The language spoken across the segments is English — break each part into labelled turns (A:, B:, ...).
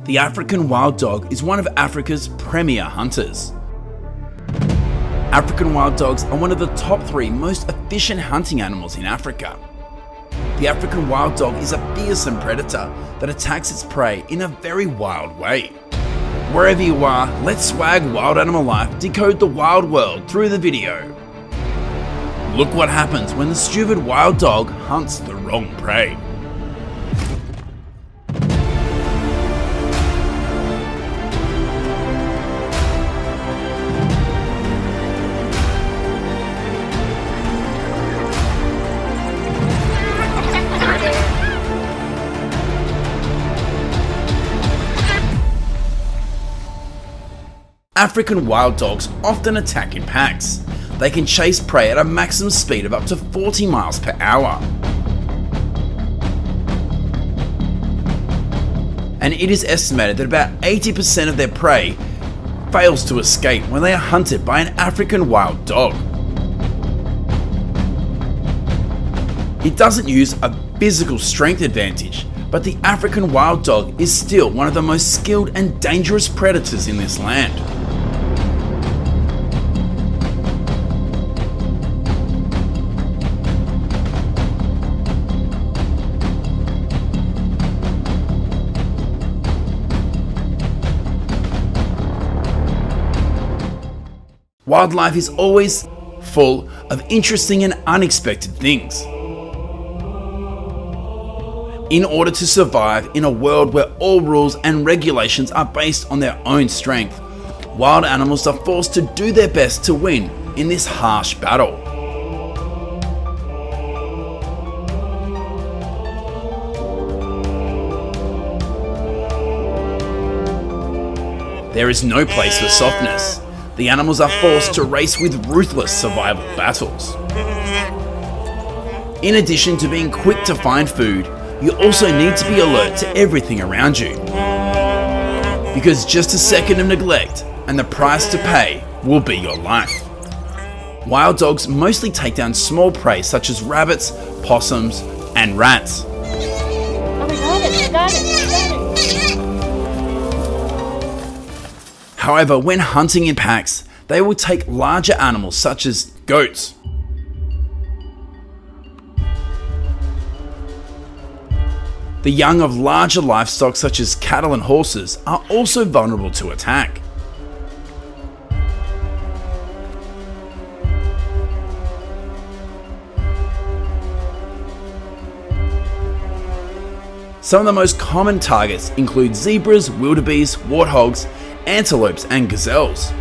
A: The African wild dog is one of Africa's premier hunters. African wild dogs are one of the top 3 most efficient hunting animals in Africa. The African wild dog is a fearsome predator that attacks its prey in a very wild way. Wherever you are, let's swag Wild Animal Life decode the wild world through the video. Look what happens when the stupid wild dog hunts the wrong prey. African wild dogs often attack in packs. They can chase prey at a maximum speed of up to 40 miles per hour. And it is estimated that about 80% of their prey fails to escape when they are hunted by an African wild dog. It doesn't use a physical strength advantage, but the African wild dog is still one of the most skilled and dangerous predators in this land. Wildlife is always full of interesting and unexpected things. In order to survive in a world where all rules and regulations are based on their own strength, wild animals are forced to do their best to win in this harsh battle. There is no place for softness. The animals are forced to race with ruthless survival battles. In addition to being quick to find food, you also need to be alert to everything around you. Because just a second of neglect and the price to pay will be your life. Wild dogs mostly take down small prey such as rabbits, possums, and rats.
B: Oh, we got it.
A: However, when hunting in packs, they will take larger animals such as goats. The young of larger livestock such as cattle and horses are also vulnerable to attack. Some of the most common targets include zebras, wildebeest, warthogs, antelopes, and gazelles.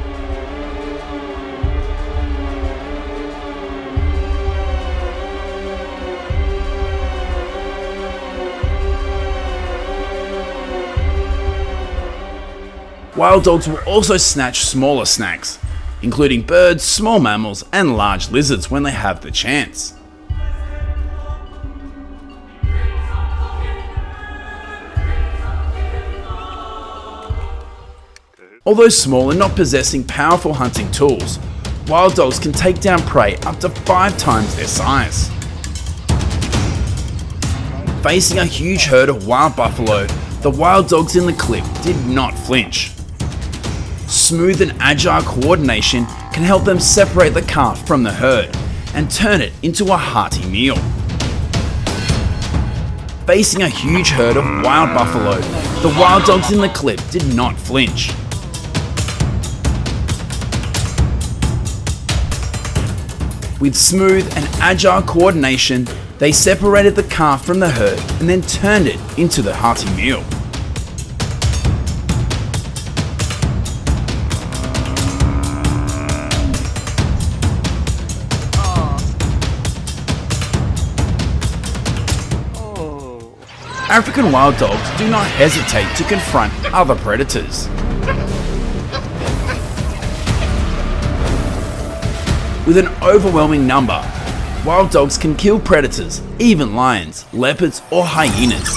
A: Wild dogs will also snatch smaller snacks, including birds, small mammals, and large lizards when they have the chance. Although small and not possessing powerful hunting tools, wild dogs can take down prey up to 5 times their size. Facing a huge herd of wild buffalo, the wild dogs in the clip did not flinch. Smooth and agile coordination can help them separate the calf from the herd and turn it into a hearty meal. Facing a huge herd of wild buffalo, the wild dogs in the clip did not flinch. With smooth and agile coordination, they separated the calf from the herd and then turned it into the hearty meal. African wild dogs do not hesitate to confront other predators. With an overwhelming number, wild dogs can kill predators, even lions, leopards, or hyenas.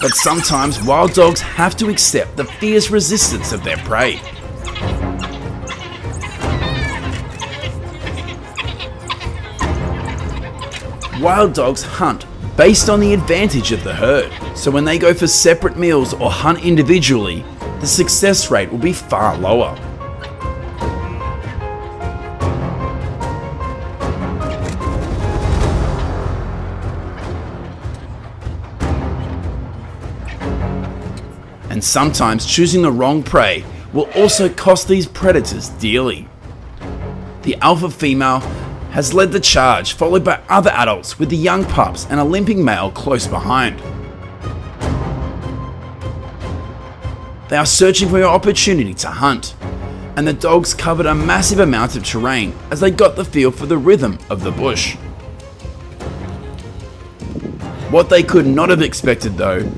A: But sometimes wild dogs have to accept the fierce resistance of their prey. Wild dogs hunt based on the advantage of the herd, so when they go for separate meals or hunt individually, the success rate will be far lower. And sometimes choosing the wrong prey will also cost these predators dearly. The alpha female has led the charge, followed by other adults with the young pups and a limping male close behind. They are searching for an opportunity to hunt, and the dogs covered a massive amount of terrain as they got the feel for the rhythm of the bush. What they could not have expected though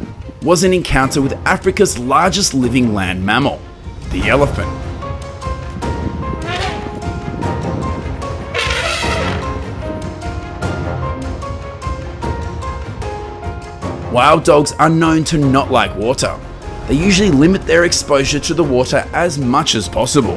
A: was an encounter with Africa's largest living land mammal, the elephant. Wild dogs are known to not like water. They usually limit their exposure to the water as much as possible.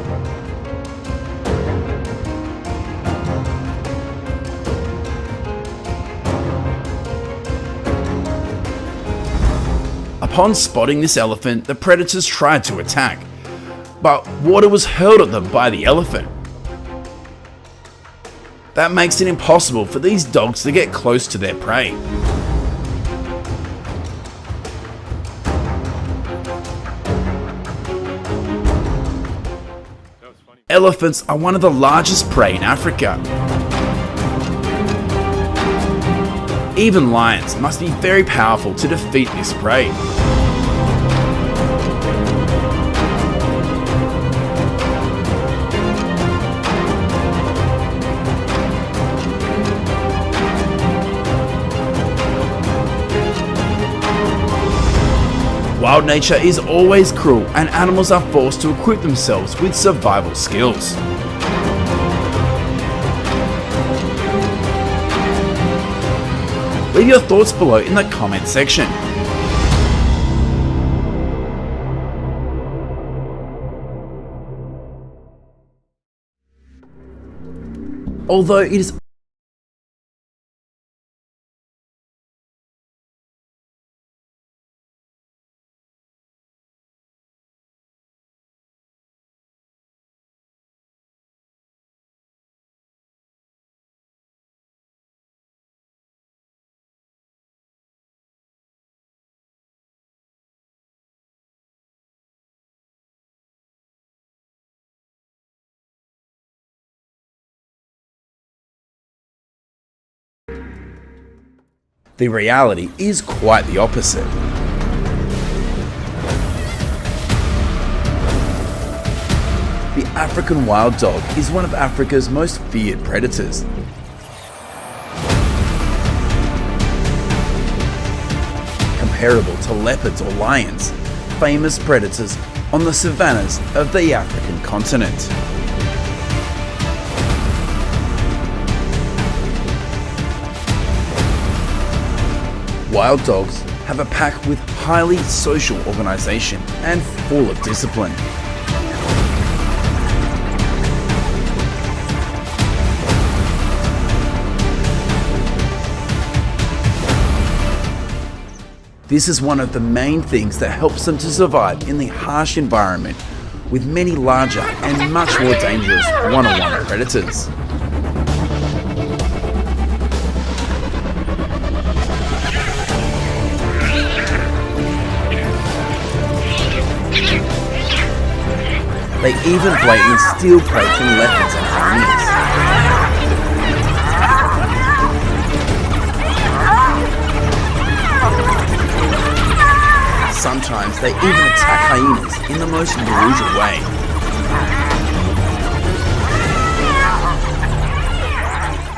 A: Upon spotting this elephant, the predators tried to attack, but water was hurled at them by the elephant. That makes it impossible for these dogs to get close to their prey. Elephants are one of the largest prey in Africa. Even lions must be very powerful to defeat this prey. Wild nature is always cruel, and animals are forced to equip themselves with survival skills. Leave your thoughts below in the comment section. Although it is the reality is quite the opposite. The African wild dog is one of Africa's most feared predators. Comparable to leopards or lions, famous predators on the savannas of the African continent. Wild dogs have a pack with highly social organisation and full of discipline. This is one of the main things that helps them to survive in the harsh environment with many larger and much more dangerous one-on-one predators. They even blatantly steal prey from leopards and hyenas. Sometimes they even attack hyenas in the most brutal way.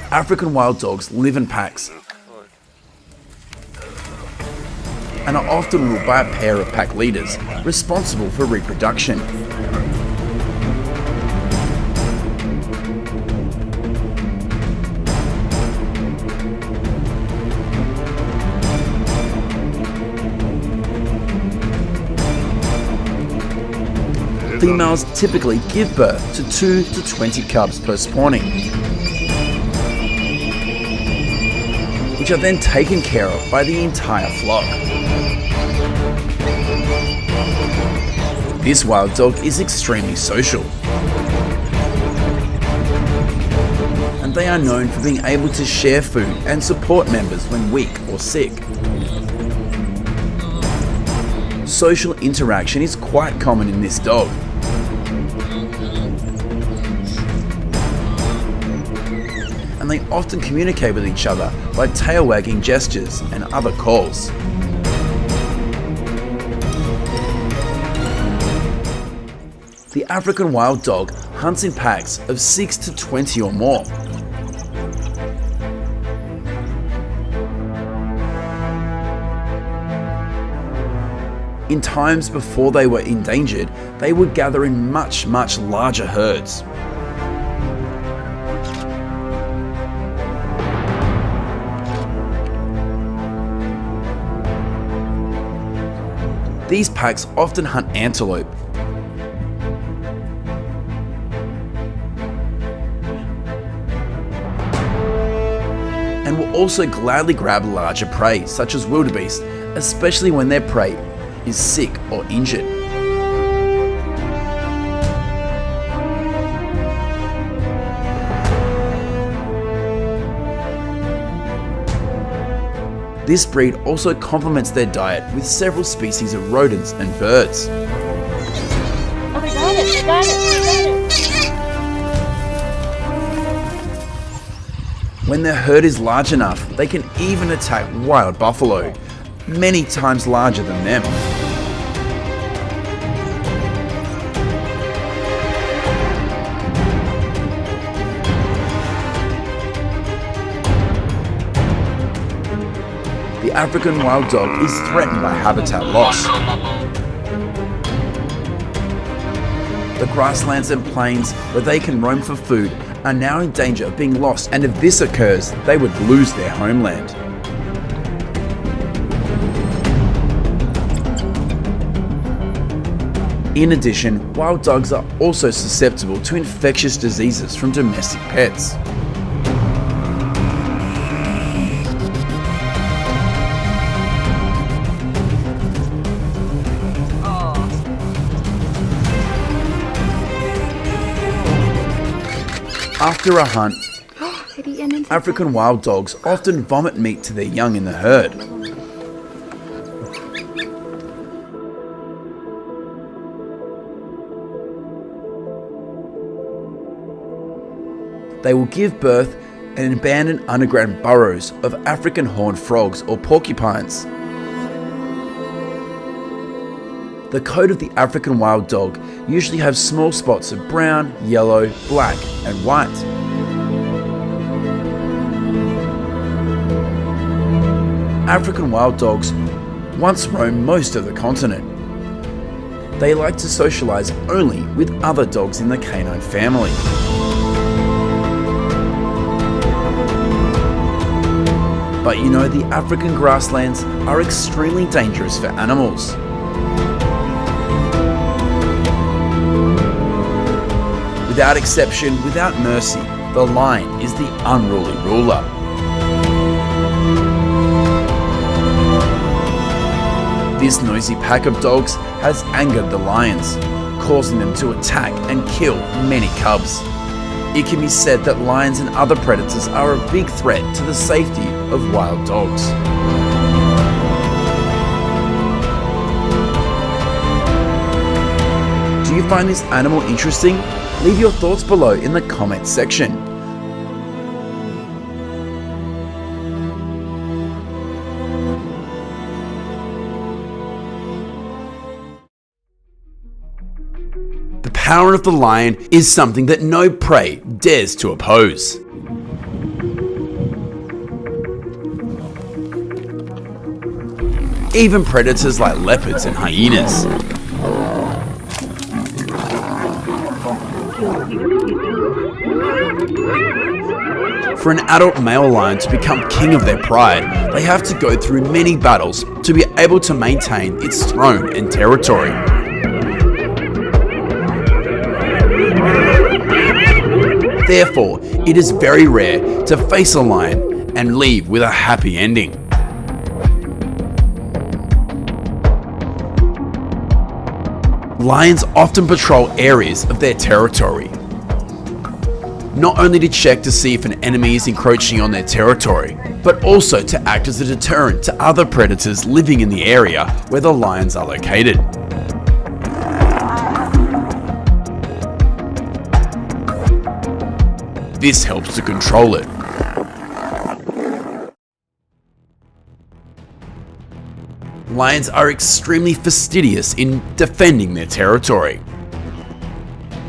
A: African wild dogs live in packs and are often ruled by a pair of pack leaders responsible for reproduction. Females typically give birth to 2 to 20 cubs per spawning. which are then taken care of by the entire flock. This wild dog is extremely social, and they are known for being able to share food and support members when weak or sick. Social interaction is quite common in this dog. And they often communicate with each other by tail wagging gestures and other calls. The African wild dog hunts in packs of 6 to 20 or more. In times before they were endangered, they would gather in much larger herds. These packs often hunt antelope, and will also gladly grab larger prey, such as wildebeest, especially when their prey is sick or injured. This breed also complements their diet with several species of rodents and birds.
B: Oh, we got it, we got it, we got it.
A: When their herd is large enough, they can even attack wild buffalo, many times larger than them. The African wild dog is threatened by habitat loss. The grasslands and plains where they can roam for food are now in danger of being lost, and if this occurs, they would lose their homeland. In addition, wild dogs are also susceptible to infectious diseases from domestic pets. After a hunt, African wild dogs often vomit meat to their young in the herd. They will give birth in abandoned underground burrows of African horned frogs or porcupines. The coat of the African wild dog usually has small spots of brown, yellow, black, and white. African wild dogs once roamed most of the continent. They like to socialize only with other dogs in the canine family. But you know, the African grasslands are extremely dangerous for animals. Without exception, without mercy, the lion is the unruly ruler. This noisy pack of dogs has angered the lions, causing them to attack and kill many cubs. It can be said that lions and other predators are a big threat to the safety of wild dogs. Do you find this animal interesting? Leave your thoughts below in the comments section. The power of the lion is something that no prey dares to oppose. Even predators like leopards and hyenas. For an adult male lion to become king of their pride, they have to go through many battles to be able to maintain its throne and territory. Therefore, it is very rare to face a lion and leave with a happy ending. Lions often patrol areas of their territory, not only to check to see if an enemy is encroaching on their territory, but also to act as a deterrent to other predators living in the area where the lions are located. This helps to control it. Lions are extremely fastidious in defending their territory.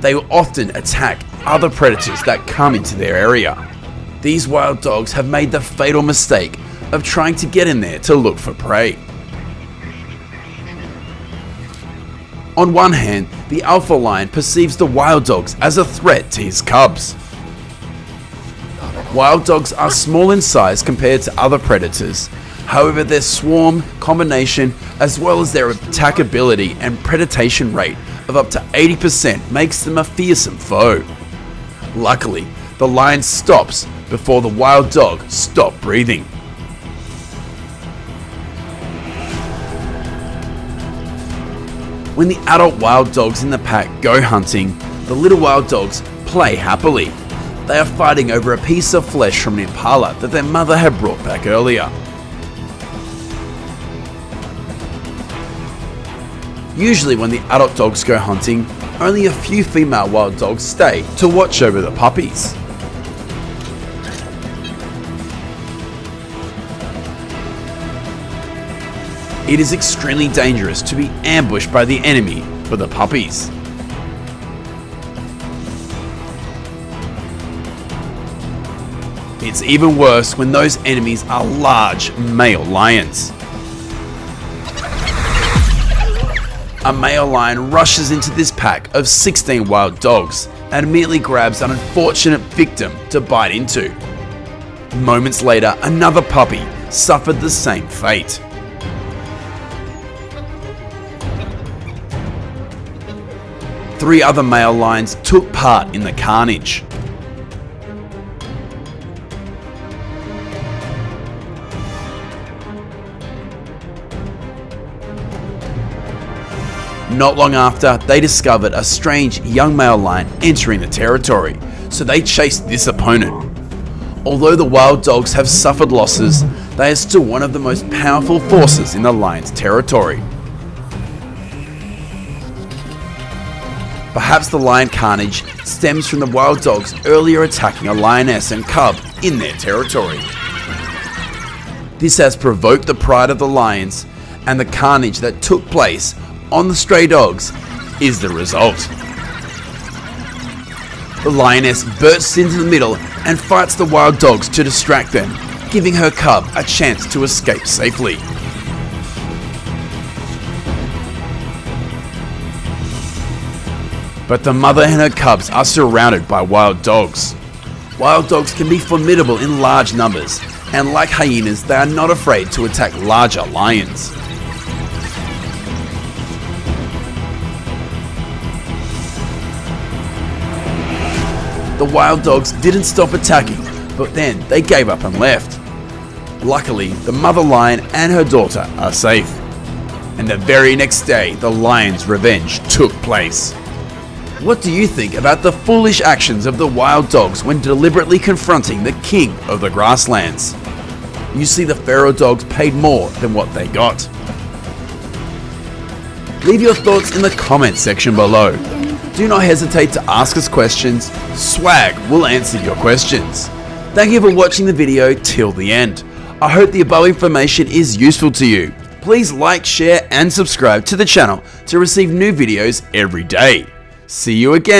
A: They will often attack other predators that come into their area. These wild dogs have made the fatal mistake of trying to get in there to look for prey. On one hand, the alpha lion perceives the wild dogs as a threat to his cubs. Wild dogs are small in size compared to other predators. However, their swarm combination, as well as their attackability and predation rate of up to 80%, makes them a fearsome foe. Luckily, the lion stops before the wild dog stops breathing. When the adult wild dogs in the pack go hunting, the little wild dogs play happily. They are fighting over a piece of flesh from an impala that their mother had brought back earlier. Usually when the adult dogs go hunting, only a few female wild dogs stay to watch over the puppies. It is extremely dangerous to be ambushed by the enemy for the puppies. It's even worse when those enemies are large male lions. A male lion rushes into this pack of 16 wild dogs and immediately grabs an unfortunate victim to bite into. Moments later, another puppy suffered the same fate. Three other male lions took part in the carnage. Not long after, they discovered a strange young male lion entering the territory, so they chased this opponent. Although the wild dogs have suffered losses, they are still one of the most powerful forces in the lion's territory. Perhaps the lion carnage stems from the wild dogs earlier attacking a lioness and cub in their territory. This has provoked the pride of the lions, and the carnage that took place on the stray dogs is the result. The lioness bursts into the middle and fights the wild dogs to distract them, giving her cub a chance to escape safely. But the mother and her cubs are surrounded by wild dogs. Wild dogs can be formidable in large numbers, and like hyenas, they are not afraid to attack larger lions. The wild dogs didn't stop attacking, but then they gave up and left. Luckily, the mother lion and her daughter are safe. And the very next day, the lion's revenge took place. What do you think about the foolish actions of the wild dogs when deliberately confronting the king of the grasslands? You see, the feral dogs paid more than what they got. Leave your thoughts in the comment section below. Do not hesitate to ask us questions. Swag will answer your questions. Thank you for watching the video till the end. I hope the above information is useful to you. Please like, share and subscribe to the channel to receive new videos every day. See you again.